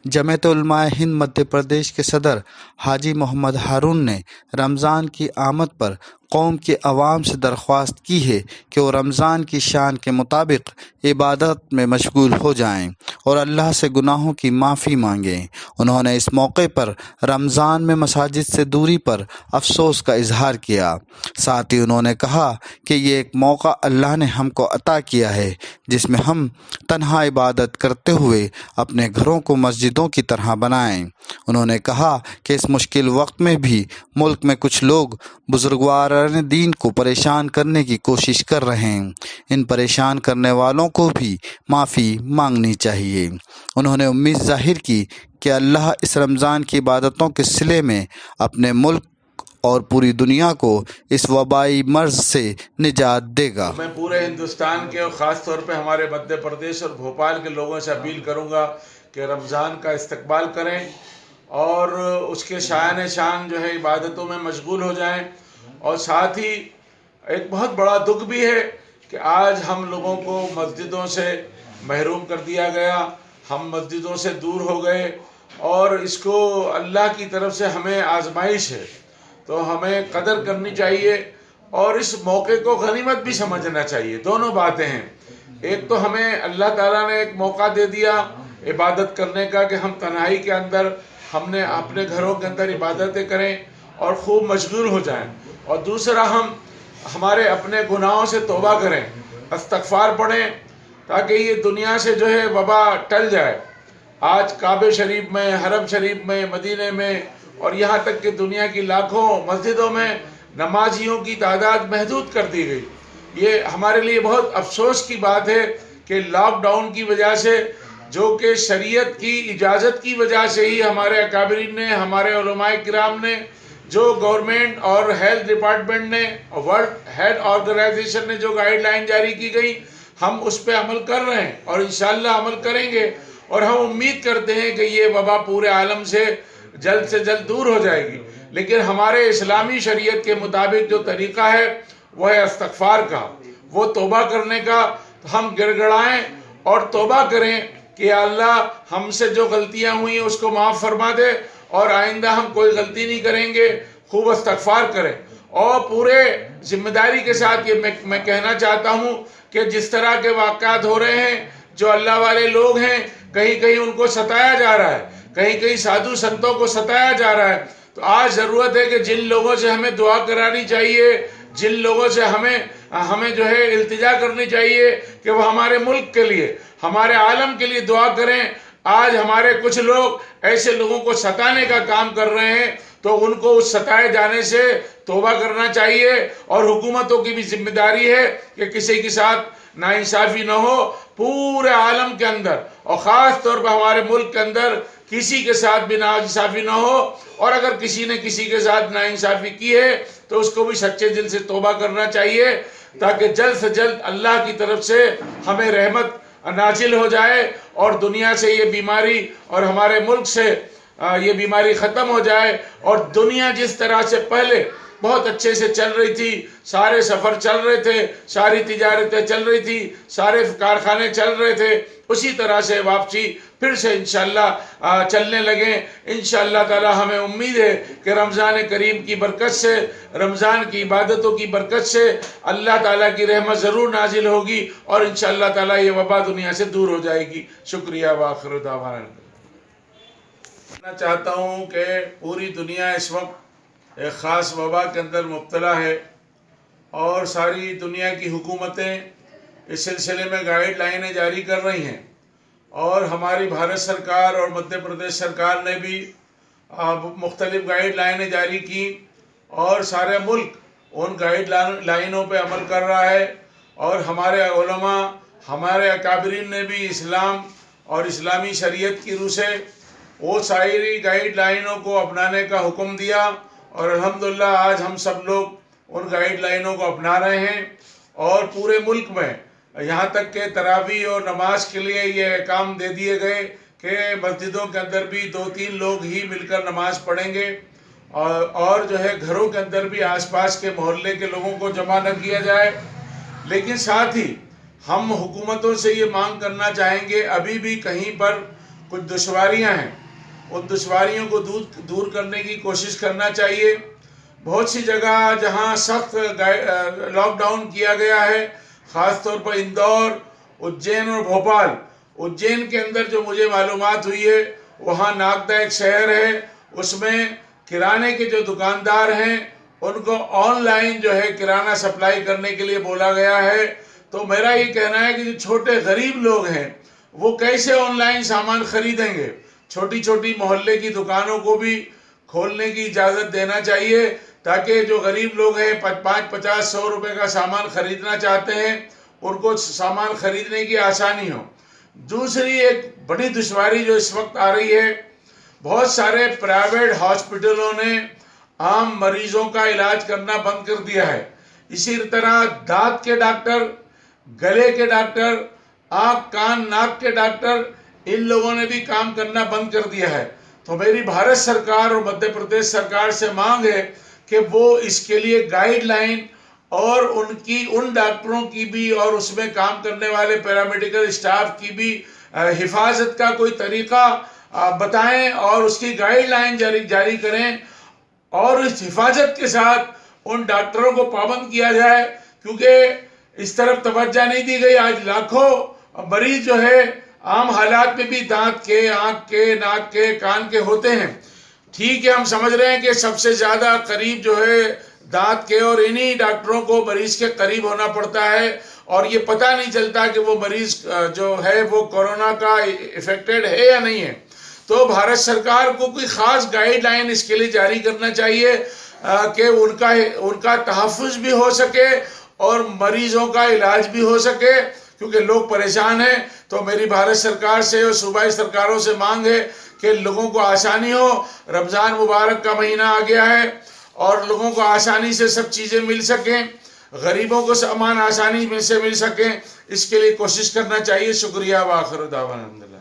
جمعیت علماء ہند مدھیہ پردیش کے صدر حاجی محمد ہارون نے رمضان کی آمد پر قوم کے عوام سے درخواست کی ہے کہ وہ رمضان کی شان کے مطابق عبادت میں مشغول ہو جائیں اور اللہ سے گناہوں کی معافی مانگیں۔ انہوں نے اس موقع پر رمضان میں مساجد سے دوری پر افسوس کا اظہار کیا۔ ساتھ ہی انہوں نے کہا کہ یہ ایک موقع اللہ نے ہم کو عطا کیا ہے جس میں ہم تنہا عبادت کرتے ہوئے اپنے گھروں کو مسجدوں کی طرح بنائیں۔ انہوں نے کہا کہ اس مشکل وقت میں بھی ملک میں کچھ لوگ بزرگواران دین کو پریشان کرنے کی کوشش کر رہے ہیں، ان پریشان کرنے والوں کو بھی معافی مانگنی چاہیے۔ انہوں نے امید ظاہر کی کہ اللہ اس رمضان کی عبادتوں کے صلے میں اپنے ملک اور پوری دنیا کو اس وبائی مرض سے نجات دے گا۔ میں پورے ہندوستان کے اور خاص طور پہ ہمارے مدھیہ پردیش اور بھوپال کے لوگوں سے اپیل کروں گا کہ رمضان کا استقبال کریں اور اس کے شان جو ہے عبادتوں میں مشغول ہو جائیں۔ اور ساتھ ہی ایک بہت بڑا دکھ بھی ہے کہ آج ہم لوگوں کو مسجدوں سے محروم کر دیا گیا، ہم مسجدوں سے دور ہو گئے، اور اس کو اللہ کی طرف سے ہمیں آزمائش ہے، تو ہمیں قدر کرنی چاہیے اور اس موقع کو غنیمت بھی سمجھنا چاہیے۔ دونوں باتیں ہیں، ایک تو ہمیں اللہ تعالیٰ نے ایک موقع دے دیا عبادت کرنے کا کہ ہم تنہائی کے اندر ہم نے اپنے گھروں کے اندر عبادتیں کریں اور خوب مشغول ہو جائیں، اور دوسرا ہم ہمارے اپنے گناہوں سے توبہ کریں، استغفار پڑھیں تاکہ یہ دنیا سے جو ہے وبا ٹل جائے۔ آج کعبہ شریف میں، حرم شریف میں، مدینے میں اور یہاں تک کہ دنیا کی لاکھوں مسجدوں میں نمازیوں کی تعداد محدود کر دی گئی۔ یہ ہمارے لیے بہت افسوس کی بات ہے کہ لاک ڈاؤن کی وجہ سے، جو کہ شریعت کی اجازت کی وجہ سے ہی ہمارے اکابرین نے، ہمارے علماء کرام نے، جو گورنمنٹ اور ہیلتھ ڈپارٹمنٹ نے، ورلڈ ہیلتھ آرگنائزیشن نے جو گائیڈ لائن جاری کی گئی، ہم اس پہ عمل کر رہے ہیں اور انشاءاللہ عمل کریں گے، اور ہم امید کرتے ہیں کہ یہ وبا پورے عالم سے جلد دور ہو جائے گی۔ لیکن ہمارے اسلامی شریعت کے مطابق جو طریقہ ہے وہ ہے استغفار کا، وہ توبہ کرنے کا۔ ہم گڑ گڑائیں اور توبہ کریں کہ یا اللہ ہم سے جو غلطیاں ہوئی اس کو معاف فرما دے، اور آئندہ ہم کوئی غلطی نہیں کریں گے، خوب استغفار کریں۔ اور پورے ذمہ داری کے ساتھ یہ میں کہنا چاہتا ہوں کہ جس طرح کے واقعات ہو رہے ہیں، جو اللہ والے لوگ ہیں کہیں کہیں ان کو ستایا جا رہا ہے، کہیں کہیں سادھو سنتوں کو ستایا جا رہا ہے، تو آج ضرورت ہے کہ جن لوگوں سے ہمیں دعا کرانی چاہیے، جن لوگوں سے ہمیں جو ہے التجا کرنی چاہیے کہ وہ ہمارے ملک کے لیے، ہمارے عالم کے لیے دعا کریں۔ آج ہمارے کچھ لوگ ایسے لوگوں کو ستانے کا کام کر رہے ہیں، تو ان کو اس ستائے جانے سے توبہ کرنا چاہیے، اور حکومتوں کی بھی ذمہ داری ہے کہ کسی کے ساتھ ناانصافی نہ ہو پورے عالم کے اندر، اور خاص طور پر ہمارے ملک کے اندر کسی کے ساتھ بھی ناانصافی نہ ہو، اور اگر کسی نے کسی کے ساتھ ناانصافی کی ہے تو اس کو بھی سچے دل سے توبہ کرنا چاہیے، تاکہ جلد سے جلد اللہ کی طرف سے ہمیں رحمت نازل ہو جائے اور دنیا سے یہ بیماری اور ہمارے ملک سے یہ بیماری ختم ہو جائے، اور دنیا جس طرح سے پہلے بہت اچھے سے چل رہی تھی، سارے سفر چل رہے تھے، ساری تجارتیں چل رہی تھی، سارے کارخانے چل رہے تھے، اسی طرح سے واپسی پھر سے انشاءاللہ چلنے لگیں۔ انشاءاللہ تعالی ہمیں امید ہے کہ رمضان کریم کی برکت سے، رمضان کی عبادتوں کی برکت سے اللہ تعالیٰ کی رحمت ضرور نازل ہوگی، اور انشاءاللہ تعالی یہ وبا دنیا سے دور ہو جائے گی۔ شکریہ وآخر دعوانا۔ میں چاہتا ہوں کہ پوری دنیا اس وقت ایک خاص وبا کے اندر مبتلا ہے، اور ساری دنیا کی حکومتیں اس سلسلے میں گائیڈ لائنیں جاری کر رہی ہیں، اور ہماری بھارت سرکار اور مدھیہ پردیش سرکار نے بھی مختلف گائیڈ لائنیں جاری کی، اور سارے ملک ان گائیڈ لائنوں پہ عمل کر رہا ہے، اور ہمارے علماء، ہمارے اکابرین نے بھی اسلام اور اسلامی شریعت کی روح سے وہ ساری گائیڈ لائنوں کو اپنانے کا حکم دیا، اور الحمدللہ آج ہم سب لوگ ان گائیڈ لائنوں کو اپنا رہے ہیں، اور پورے ملک میں یہاں تک کہ تراویح اور نماز کے لیے یہ احکام دے دیے گئے کہ مسجدوں کے اندر بھی 2-3 لوگ ہی مل کر نماز پڑھیں گے، اور جو ہے گھروں کے اندر بھی آس پاس کے محلے کے لوگوں کو جمع نہ کیا جائے۔ لیکن ساتھ ہی ہم حکومتوں سے یہ مانگ کرنا چاہیں گے، ابھی بھی کہیں پر کچھ دشواریاں ہیں، ان دشواریوں کو دور کرنے کی کوشش کرنا چاہیے۔ بہت سی جگہ جہاں سخت لاک ڈاؤن کیا گیا ہے، خاص طور پر اندور، اجین اور بھوپال۔ اجین کے اندر جو مجھے معلومات ہوئی ہے، وہاں ناگدہ ایک شہر ہے، اس میں کرانے کے جو دکاندار ہیں ان کو آن لائن جو ہے کرانہ سپلائی کرنے کے لیے بولا گیا ہے۔ تو میرا یہ کہنا ہے کہ جو چھوٹے غریب لوگ ہیں وہ کیسے آن لائن سامان خریدیں گے؟ چھوٹی چھوٹی محلے کی دکانوں کو بھی کھولنے کی اجازت دینا چاہیے، تاکہ جو غریب لوگ ہیں 50-100 روپے کا سامان خریدنا چاہتے ہیں ان کو سامان خریدنے کی آسانی ہو۔ دوسری ایک بڑی دشواری جو اس وقت آ رہی ہے، بہت سارے پرائیویٹ ہاسپٹلوں نے عام مریضوں کا علاج کرنا بند کر دیا ہے۔ اسی طرح دانت کے ڈاکٹر، گلے کے ڈاکٹر، آنکھ کان ناک کے ڈاکٹر، ان لوگوں نے بھی کام کرنا بند کر دیا ہے۔ تو میری بھارت سرکار اور مدھیہ پردیش سرکار سے مانگ ہے کہ وہ اس کے لیے گائیڈ لائن اور ان ڈاکٹروں کی بھی اور اس میں کام کرنے والے پیرامیڈیکل اسٹاف کی بھی حفاظت کا کوئی طریقہ بتائیں اور اس کی گائیڈ لائن جاری کریں، اور اس حفاظت کے ساتھ ان ڈاکٹروں کو پابند کیا جائے، کیونکہ اس طرف توجہ نہیں دی گئی۔ آج لاکھوں مریض جو ہے عام حالات میں بھی دانت کے، آنکھ کے، ناک کے، کان کے ہوتے ہیں۔ ٹھیک ہے، ہم سمجھ رہے ہیں کہ سب سے زیادہ قریب جو ہے دانت کے، اور انہی ڈاکٹروں کو مریض کے قریب ہونا پڑتا ہے، اور یہ پتہ نہیں چلتا کہ وہ مریض جو ہے وہ کورونا کا افیکٹڈ ہے یا نہیں ہے۔ تو بھارت سرکار کو کوئی خاص گائیڈ لائن اس کے لیے جاری کرنا چاہیے کہ ان کا تحفظ بھی ہو سکے اور مریضوں کا علاج بھی ہو سکے، کیونکہ لوگ پریشان ہیں۔ تو میری بھارت سرکار سے اور صوبائی سرکاروں سے مانگ ہے کہ لوگوں کو آسانی ہو۔ رمضان مبارک کا مہینہ آ گیا ہے اور لوگوں کو آسانی سے سب چیزیں مل سکیں، غریبوں کو سامان آسانی سے مل سکیں، اس کے لیے کوشش کرنا چاہیے۔ شکریہ، وآخر دعوانا الحمدللہ۔